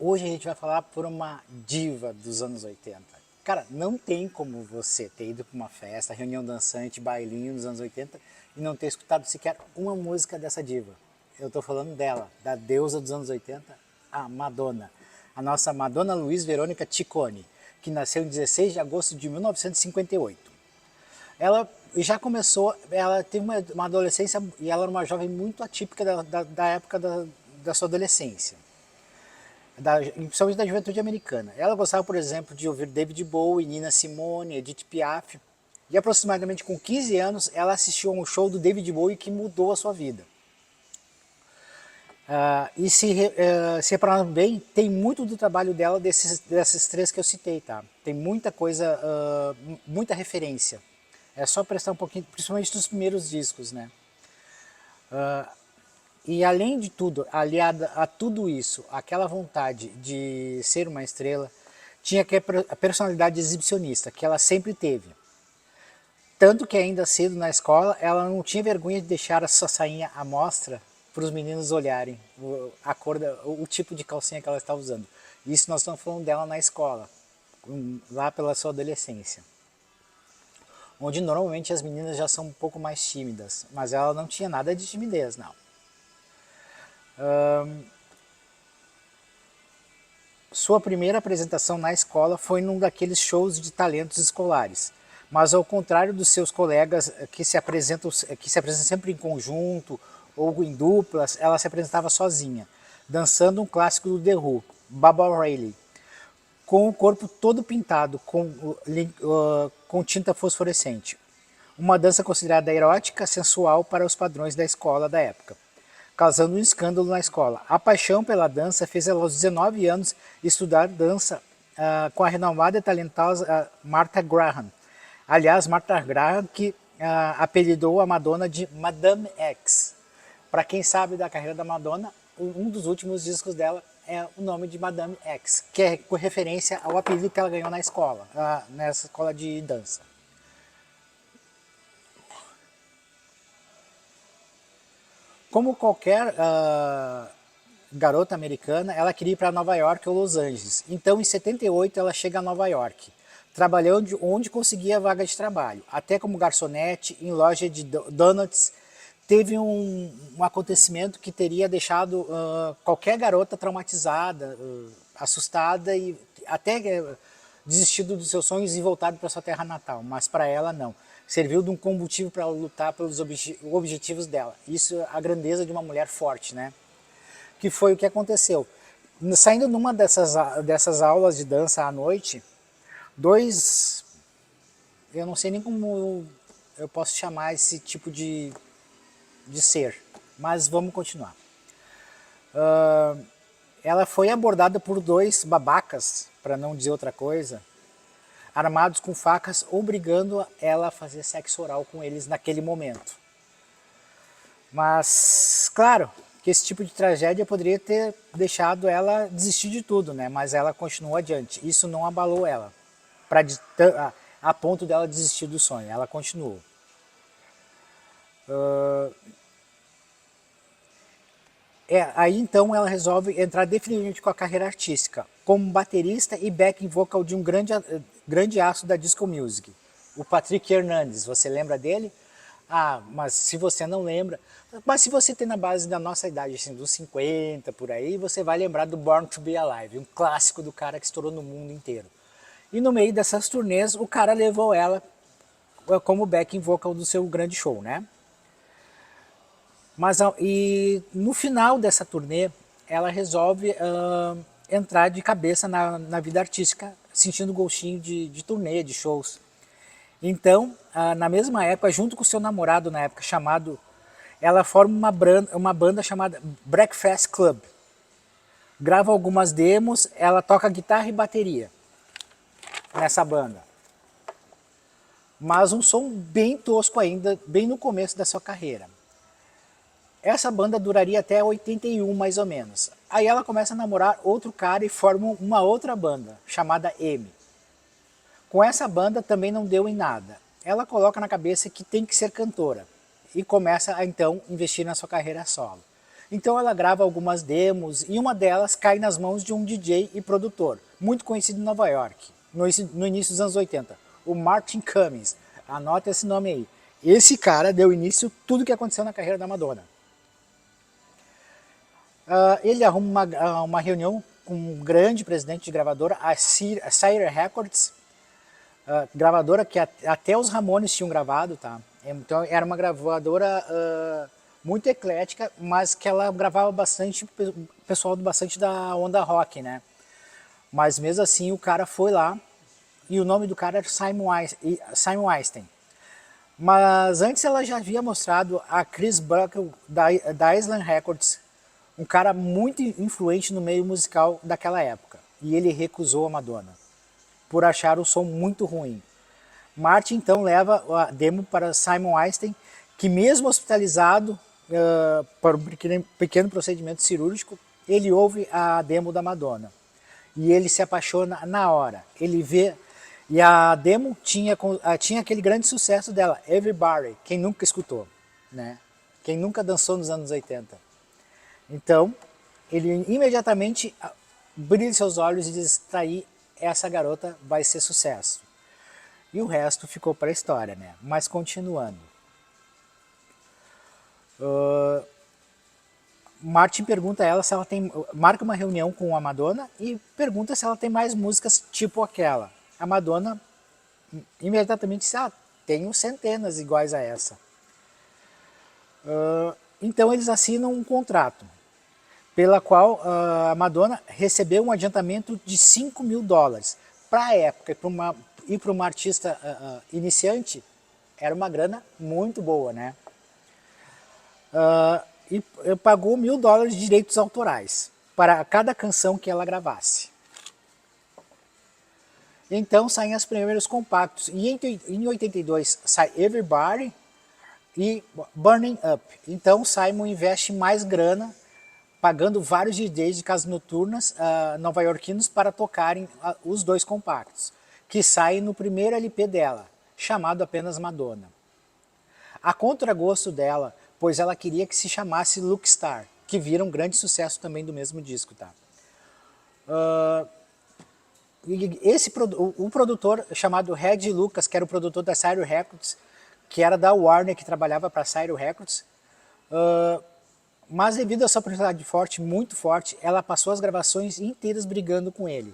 Hoje a gente vai falar por uma diva dos anos 80. Cara, não tem como você ter ido para uma festa, reunião dançante, bailinho dos anos 80 e não ter escutado sequer uma música dessa diva. Eu tô falando dela, da deusa dos anos 80, a Madonna. A nossa Madonna Luiz Verônica Ciccone, que nasceu em 16 de agosto de 1958. Ela já começou, ela teve uma adolescência e ela era uma jovem muito atípica da época da sua adolescência, principalmente da juventude americana. Ela gostava, por exemplo, de ouvir David Bowie, Nina Simone, Edith Piaf. E aproximadamente com 15 anos, ela assistiu a um show do David Bowie que mudou a sua vida. E se reparar bem, tem muito do trabalho dela desses três que eu citei, tá? Tem muita coisa, muita referência. É só prestar um pouquinho, principalmente nos primeiros discos, né? E além de tudo, aliada a tudo isso, aquela vontade de ser uma estrela, tinha a personalidade exibicionista, que ela sempre teve. Tanto que ainda cedo na escola, ela não tinha vergonha de deixar a sua sainha à mostra para os meninos olharem a cor, o tipo de calcinha que ela estava usando. Isso nós estamos falando dela na escola, lá pela sua adolescência. Onde normalmente as meninas já são um pouco mais tímidas, mas ela não tinha nada de timidez, não. Sua primeira apresentação na escola foi num daqueles shows de talentos escolares, mas ao contrário dos seus colegas que se apresentam sempre em conjunto ou em duplas, ela se apresentava sozinha, dançando um clássico do The Who, Baba O'Reilly, com o corpo todo pintado com tinta fosforescente. Uma dança considerada erótica, sensual para os padrões da escola da época, causando um escândalo na escola. A paixão pela dança fez ela aos 19 anos estudar dança com a renomada e talentosa Martha Graham. Aliás, Martha Graham que apelidou a Madonna de Madame X. Para quem sabe da carreira da Madonna, um dos últimos discos dela é o nome de Madame X, que é com referência ao apelido que ela ganhou na escola, nessa escola de dança. Como qualquer garota americana, ela queria ir para Nova York ou Los Angeles. Então, em 78, ela chega a Nova York, trabalhando onde conseguia vaga de trabalho, até como garçonete em loja de donuts. Teve um acontecimento que teria deixado qualquer garota traumatizada, assustada e até desistido dos seus sonhos e voltado para sua terra natal, mas para ela não. Serviu de um combustível para lutar pelos objetivos dela. Isso é a grandeza de uma mulher forte, né? Que foi o que aconteceu. Saindo numa dessas aulas de dança à noite, dois, eu não sei nem como eu posso chamar esse tipo de ser, mas vamos continuar. Ela foi abordada por dois babacas, para não dizer outra coisa, armados com facas, obrigando ela a fazer sexo oral com eles naquele momento. Mas, claro, que esse tipo de tragédia poderia ter deixado ela desistir de tudo, né? Mas ela continuou adiante. Isso não abalou ela, a ponto dela desistir do sonho. Ela continuou. Aí então ela resolve entrar definitivamente com a carreira artística, como baterista e backing vocal de um grande astro da disco music, o Patrick Hernandez. Você lembra dele? Ah, mas se você não lembra, mas se você tem na base da nossa idade, assim, dos 50 por aí, você vai lembrar do Born to Be Alive, um clássico do cara que estourou no mundo inteiro. E no meio dessas turnês, o cara levou ela como backing vocal do seu grande show, né? E no final dessa turnê, ela resolve entrar de cabeça na vida artística, sentindo gostinho de turnê, de shows. Então, na mesma época, junto com seu namorado na época ela forma uma banda chamada Breakfast Club. Grava algumas demos, ela toca guitarra e bateria nessa banda. Mas um som bem tosco ainda, bem no começo da sua carreira. Essa banda duraria até 81, mais ou menos. Aí ela começa a namorar outro cara e formam uma outra banda, chamada M. Com essa banda também não deu em nada. Ela coloca na cabeça que tem que ser cantora e começa a então investir na sua carreira solo. Então ela grava algumas demos e uma delas cai nas mãos de um DJ e produtor, muito conhecido em Nova York, no início dos anos 80, o Martin Cummings. Anota esse nome aí. Esse cara deu início a tudo que aconteceu na carreira da Madonna. Ele arruma uma reunião com um grande presidente de gravadora, a Sire Records, gravadora que até os Ramones tinham gravado, tá? Então era uma gravadora muito eclética, mas que ela gravava bastante, pessoal bastante da onda rock, né? Mas mesmo assim o cara foi lá, e o nome do cara era Simon Weinstein. Mas antes ela já havia mostrado a Chris Buckle da Island Records, um cara muito influente no meio musical daquela época. E ele recusou a Madonna, por achar o som muito ruim. Martin então leva a demo para Simon Weinstein, que mesmo hospitalizado para um pequeno procedimento cirúrgico, ele ouve a demo da Madonna. E ele se apaixona na hora. Ele vê... E a demo tinha aquele grande sucesso dela, Everybody, quem nunca escutou, né? Quem nunca dançou nos anos 80. Então, ele imediatamente brilha seus olhos e diz, tá aí, essa garota vai ser sucesso. E o resto ficou para a história, né? Mas continuando. Martin pergunta a ela se ela tem... Marca uma reunião com a Madonna e pergunta se ela tem mais músicas tipo aquela. A Madonna imediatamente disse, tenho centenas iguais a essa. Então eles assinam um contrato, pela qual a Madonna recebeu um adiantamento de $5.000. Para a época e para uma artista iniciante, era uma grana muito boa, né? E pagou $1.000 de direitos autorais para cada canção que ela gravasse. Então saem os primeiros compactos. E em 82 sai Everybody e Burning Up. Então Simon investe mais grana, pagando vários DJs de casas noturnas nova-iorquinos para tocarem os dois compactos, que saem no primeiro LP dela, chamado apenas Madonna. A contragosto dela, pois ela queria que se chamasse Look Star, que vira um grande sucesso também do mesmo disco, tá? O produtor chamado Red Lucas, que era o produtor da Sire Records, que era da Warner, que trabalhava para a Sire Records, mas devido a sua personalidade muito forte, ela passou as gravações inteiras brigando com ele.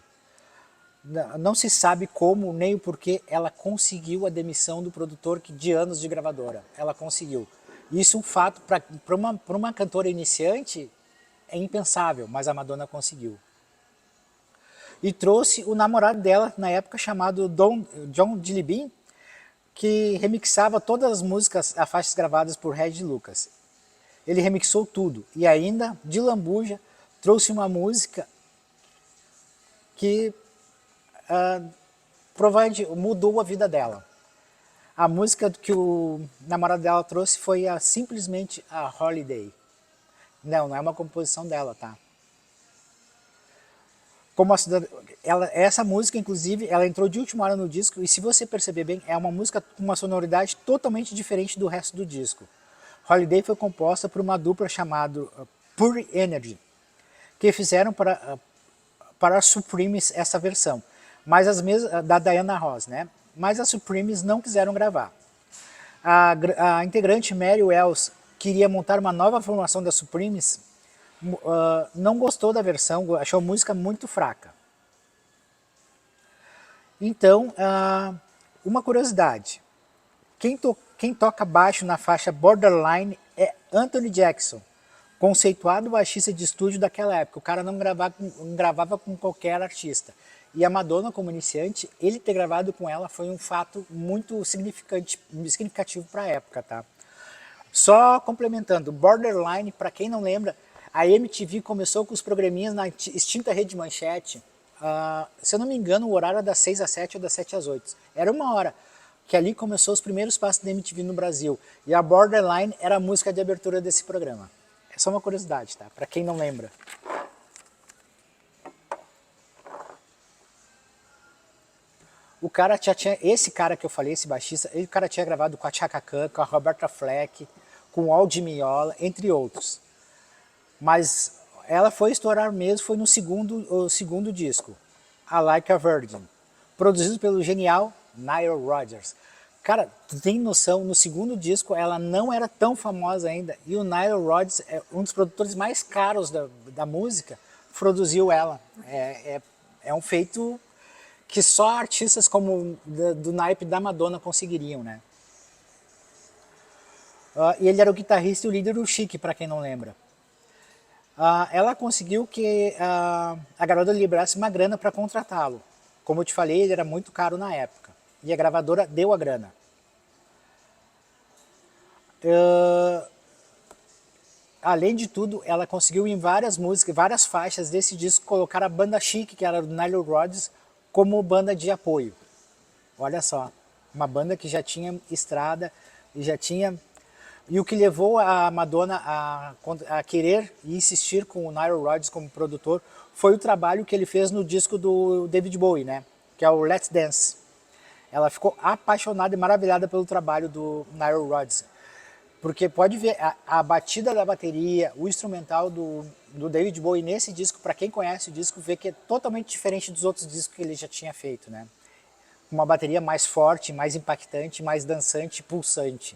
Não se sabe como nem o porquê ela conseguiu a demissão do produtor de anos de gravadora. Ela conseguiu. Isso é um fato, para uma cantora iniciante, é impensável, mas a Madonna conseguiu. E trouxe o namorado dela, na época, chamado John Gilliby, que remixava todas as músicas, as faixas gravadas por Red Lucas. Ele remixou tudo. E ainda, de lambuja, trouxe uma música que provavelmente mudou a vida dela. A música que o namorado dela trouxe foi simplesmente a Holiday. Não é uma composição dela, tá? Essa música, inclusive, ela entrou de última hora no disco, e se você perceber bem, é uma música com uma sonoridade totalmente diferente do resto do disco. Holiday foi composta por uma dupla chamada Pure Energy, que fizeram para a Supremes essa versão, mas as mesmas da Diana Ross, né? Mas as Supremes não quiseram gravar. A integrante Mary Wells queria montar uma nova formação da Supremes, não gostou da versão, achou a música muito fraca. Então, uma curiosidade, quem toca baixo na faixa Borderline é Anthony Jackson, conceituado baixista de estúdio daquela época. O cara não gravava com qualquer artista. E a Madonna, como iniciante, ele ter gravado com ela foi um fato muito significativo para a época, tá? Só complementando, Borderline, para quem não lembra, a MTV começou com os programinhas na extinta Rede Manchete. Se eu não me engano, o horário era das 6 às 7 ou das 7 às 8. Era uma hora que ali começou os primeiros passos da MTV no Brasil. E a Borderline era a música de abertura desse programa. É só uma curiosidade, tá? Para quem não lembra. O cara esse cara que eu falei, esse baixista, o cara tinha gravado com a Chaka Khan, com a Roberta Fleck, com o Al Di Meola, entre outros. Mas ela foi estourar mesmo, foi no o segundo disco, A Like a Virgin, produzido pelo genial Nile Rodgers. Cara, tu tem noção, no segundo disco ela não era tão famosa ainda, e o Nile Rodgers, é um dos produtores mais caros da música, produziu ela. É um feito que só artistas como do naipe da Madonna conseguiriam, né? E ele era o guitarrista e o líder do Chic, para quem não lembra. Ela conseguiu que a garota liberasse uma grana para contratá-lo. Como eu te falei, ele era muito caro na época. E a gravadora deu a grana. Além de tudo, ela conseguiu em várias músicas, várias faixas desse disco, colocar a banda Chic, que era do Nile Rodgers, como banda de apoio. Olha só, uma banda que já tinha estrada e já tinha... E o que levou a Madonna a querer e insistir com o Nile Rodgers como produtor foi o trabalho que ele fez no disco do David Bowie, né? Que é o Let's Dance. Ela ficou apaixonada e maravilhada pelo trabalho do Nile Rodgers. Porque pode ver, a batida da bateria, o instrumental do David Bowie nesse disco, para quem conhece o disco, vê que é totalmente diferente dos outros discos que ele já tinha feito, né? Uma bateria mais forte, mais impactante, mais dançante, pulsante.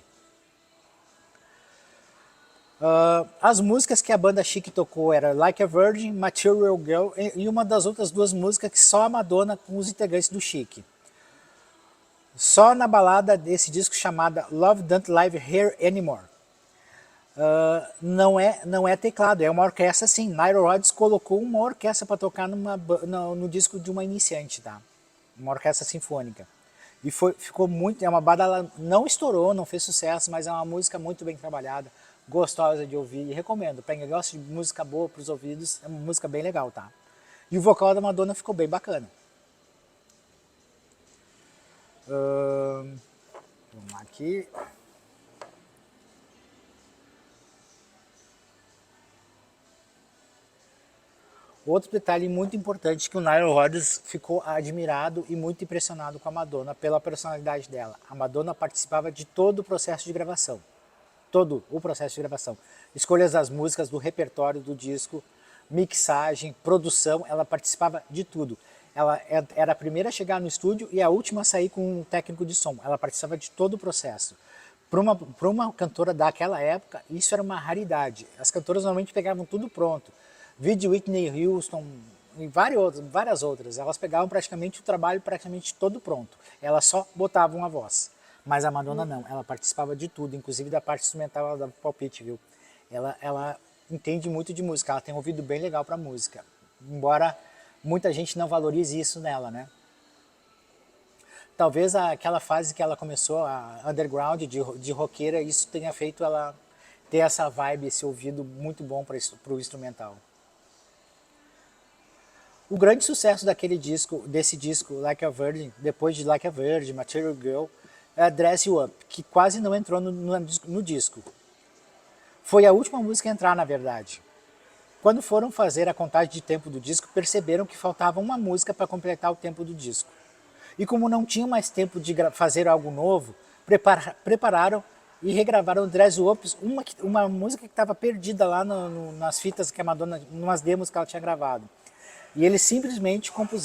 As músicas que a banda Chic tocou eram Like a Virgin, Material Girl e uma das outras duas músicas que só a Madonna com os integrantes do Chic. Só na balada desse disco chamada Love Don't Live Here Anymore. Não é teclado, é uma orquestra sim. Nile Rodgers colocou uma orquestra para tocar no disco de uma iniciante, tá? Uma orquestra sinfônica. E ficou muito, é uma banda, ela não estourou, não fez sucesso, mas é uma música muito bem trabalhada, gostosa de ouvir, e recomendo. Para quem gosta de música boa para os ouvidos, é uma música bem legal, tá? E o vocal da Madonna ficou bem bacana. Vamos aqui. Outro detalhe muito importante que o Nile Rodgers ficou admirado e muito impressionado com a Madonna pela personalidade dela. A Madonna participava de todo o processo de gravação. Todo o processo de gravação. Escolhas das músicas, do repertório do disco, mixagem, produção, ela participava de tudo. Ela era a primeira a chegar no estúdio e a última a sair com um técnico de som. Ela participava de todo o processo. Para uma cantora daquela época, isso era uma raridade. As cantoras normalmente pegavam tudo pronto. Vide Whitney Houston e várias outras. Elas pegavam praticamente o trabalho praticamente todo pronto. Elas só botavam a voz. Mas a Madonna não, ela participava de tudo, inclusive da parte instrumental, ela dava palpite, viu? Ela entende muito de música, ela tem um ouvido bem legal para música. Embora muita gente não valorize isso nela, né? Talvez aquela fase que ela começou, a underground, de roqueira, isso tenha feito ela ter essa vibe, esse ouvido muito bom para o instrumental. O grande sucesso desse disco, Like a Virgin, depois de Like a Virgin, Material Girl, é Dress You Up, que quase não entrou no disco. Foi a última música a entrar, na verdade. Quando foram fazer a contagem de tempo do disco, perceberam que faltava uma música para completar o tempo do disco. E como não tinham mais tempo de fazer algo novo, prepararam e regravaram Dress You Up, uma música que estava perdida lá nas fitas que a Madonna, umas demos que ela tinha gravado. E eles simplesmente compuseram